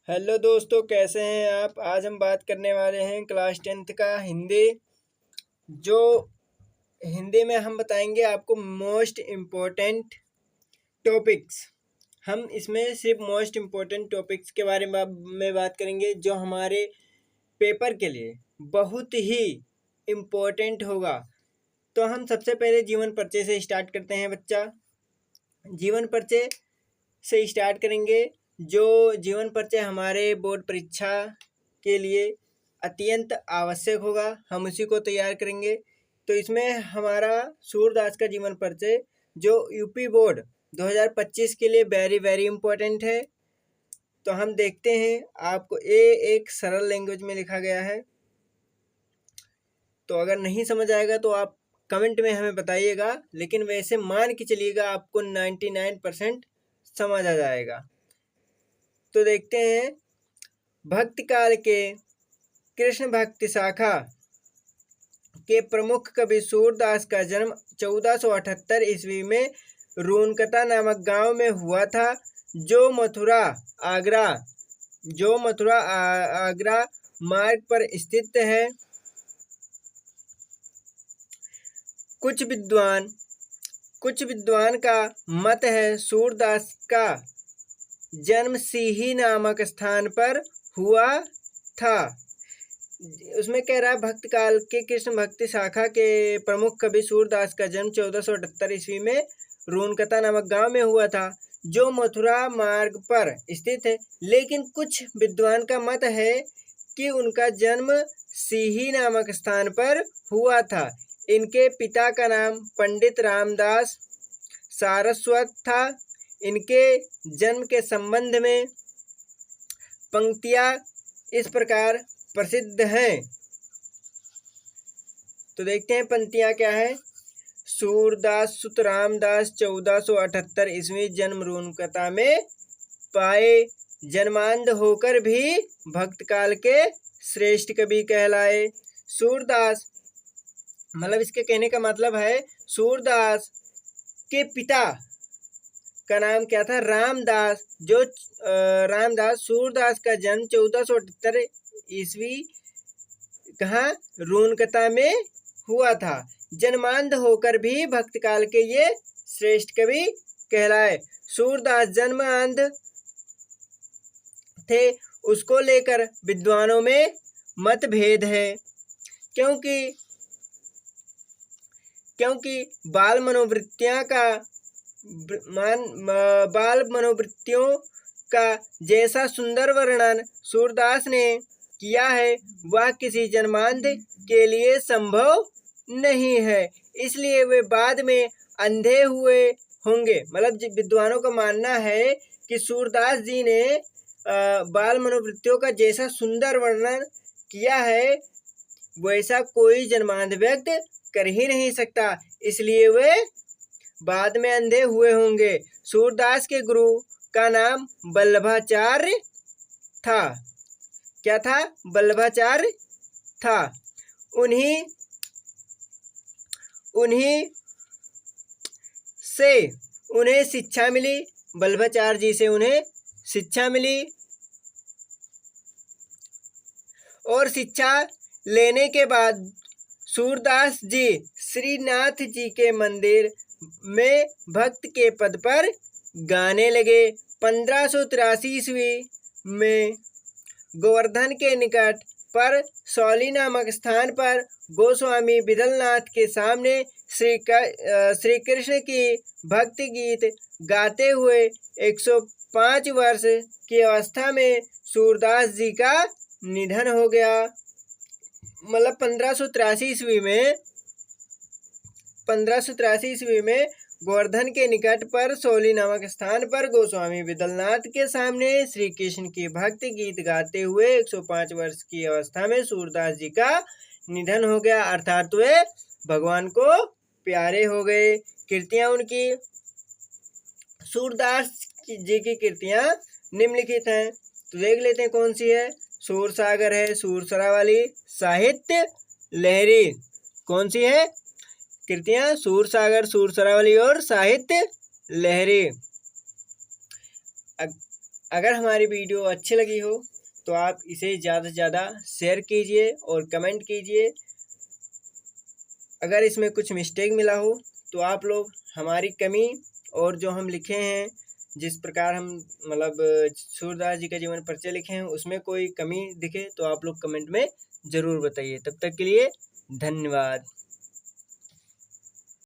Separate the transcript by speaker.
Speaker 1: Hello दोस्तों, कैसे हैं आप। आज हम बात करने वाले हैं क्लास 10th का हिंदी। जो हिंदी में हम बताएंगे आपको मोस्ट इम्पोर्टेंट टॉपिक्स। हम इसमें सिर्फ मोस्ट इम्पोर्टेंट टॉपिक्स के बारे में बात करेंगे जो हमारे पेपर के लिए बहुत ही इम्पोर्टेंट होगा। तो हम सबसे पहले जीवन परिचय से स्टार्ट करते हैं बच्चा। जीवन परिचय से स्टार्ट करेंगे। जो जीवन परिचय हमारे बोर्ड परीक्षा के लिए अत्यंत आवश्यक होगा, हम उसी को तैयार करेंगे। तो इसमें हमारा सूरदास का जीवन परिचय जो यूपी बोर्ड 2025 के लिए वेरी वेरी इम्पोर्टेंट है। तो हम देखते हैं, आपको एक सरल लैंग्वेज में लिखा गया है। तो अगर नहीं समझ आएगा तो आप कमेंट में हमें बताइएगा, लेकिन वैसे मान के चलिएगा आपको 99% समझ आ जाएगा। तो देखते हैं, भक्ति काल के कृष्ण भक्ति शाखा के प्रमुख कवि सूरदास का जन्म 1478 ईस्वी में रूनकता नामक गांव में हुआ था, जो मथुरा आगरा मार्ग पर स्थित है। कुछ विद्वान का मत है सूरदास का जन्म सीही नामक स्थान पर हुआ था। उसमें कह रहा है भक्त काल के कृष्ण भक्ति शाखा के प्रमुख कवि सूरदास का जन्म 1478 ईस्वी में रूनकता नामक गांव में हुआ था, जो मथुरा मार्ग पर स्थित है। लेकिन कुछ विद्वान का मत है कि उनका जन्म सीही नामक स्थान पर हुआ था। इनके पिता का नाम पंडित रामदास सारस्वत था। इनके जन्म के संबंध में पंक्तियां इस प्रकार प्रसिद्ध हैं। तो देखते हैं पंक्तियां क्या है। सूरदास सुत रामदास 1478 ईस्वी जन्म रूनकता में पाए, जन्मांध होकर भी भक्त काल के श्रेष्ठ कवि कहलाए। सूरदास मतलब इसके कहने का मतलब है सूरदास के पिता का नाम क्या था, रामदास। जो रामदास सूरदास का जन्म 1478 ईस्वी कहाँ, रूनकता में हुआ था। जन्मांध होकर भी भक्त काल के ये श्रेष्ठ कवि कहलाए। सूरदास जन्मांध थे, उसको लेकर विद्वानों में मतभेद है, क्योंकि बाल मनोवृत्तियों का जैसा सुंदर वर्णन सूरदास ने किया है, वह किसी जन्मांध के लिए संभव नहीं है। इसलिए वे बाद में अंधे हुए होंगे। मतलब विद्वानों का मानना है कि सूरदास जी ने बाल मनोवृत्तियों का जैसा सुंदर वर्णन किया है, वैसा कोई जन्मांध व्यक्ति कर ही नहीं सकता, इसलिए वे बाद में अंधे हुए होंगे। सूरदास के गुरु का नाम वल्लभाचार्य था। क्या था, वल्लभाचार्य था। उन्हें शिक्षा मिली, वल्लभाचार्य जी से उन्हें शिक्षा मिली, और शिक्षा लेने के बाद सूरदास जी श्रीनाथ जी के मंदिर में भक्त के पद पर गाने लगे। 1583 ईस्वी में गोवर्धन के निकट पर सौली नामक स्थान पर गोस्वामी विदलनाथ के सामने श्री कृष्ण की भक्ति गीत गाते हुए 105 वर्ष की अवस्था में सूरदास जी का निधन हो गया। मतलब 1583 ईस्वी में गोवर्धन के निकट पर सौली नामक स्थान पर गोस्वामी विदलनाथ के सामने श्री कृष्ण की भक्ति गीत गाते हुए 105 वर्ष की अवस्था में सूरदास जी का निधन हो गया। अर्थात वे भगवान को प्यारे हो गए। कृतियां उनकी, सूरदास जी की कृतियां निम्नलिखित हैं। तो देख लेते हैं कौन सी है। सूरसागर है, सूरसरा वाली, साहित्य लहरी। कौन सी है कृतियां, सूरसागर, सूरसरा वाली और साहित्य लहरी। अगर हमारी वीडियो अच्छी लगी हो तो आप इसे ज़्यादा से ज़्यादा शेयर कीजिए और कमेंट कीजिए। अगर इसमें कुछ मिस्टेक मिला हो तो आप लोग हमारी कमी और जो हम लिखे हैं, जिस प्रकार हम मतलब सूरदास जी का जीवन परिचय लिखे हैं, उसमें कोई कमी दिखे तो आप लोग कमेंट में ज़रूर बताइए। तब तक के लिए धन्यवाद।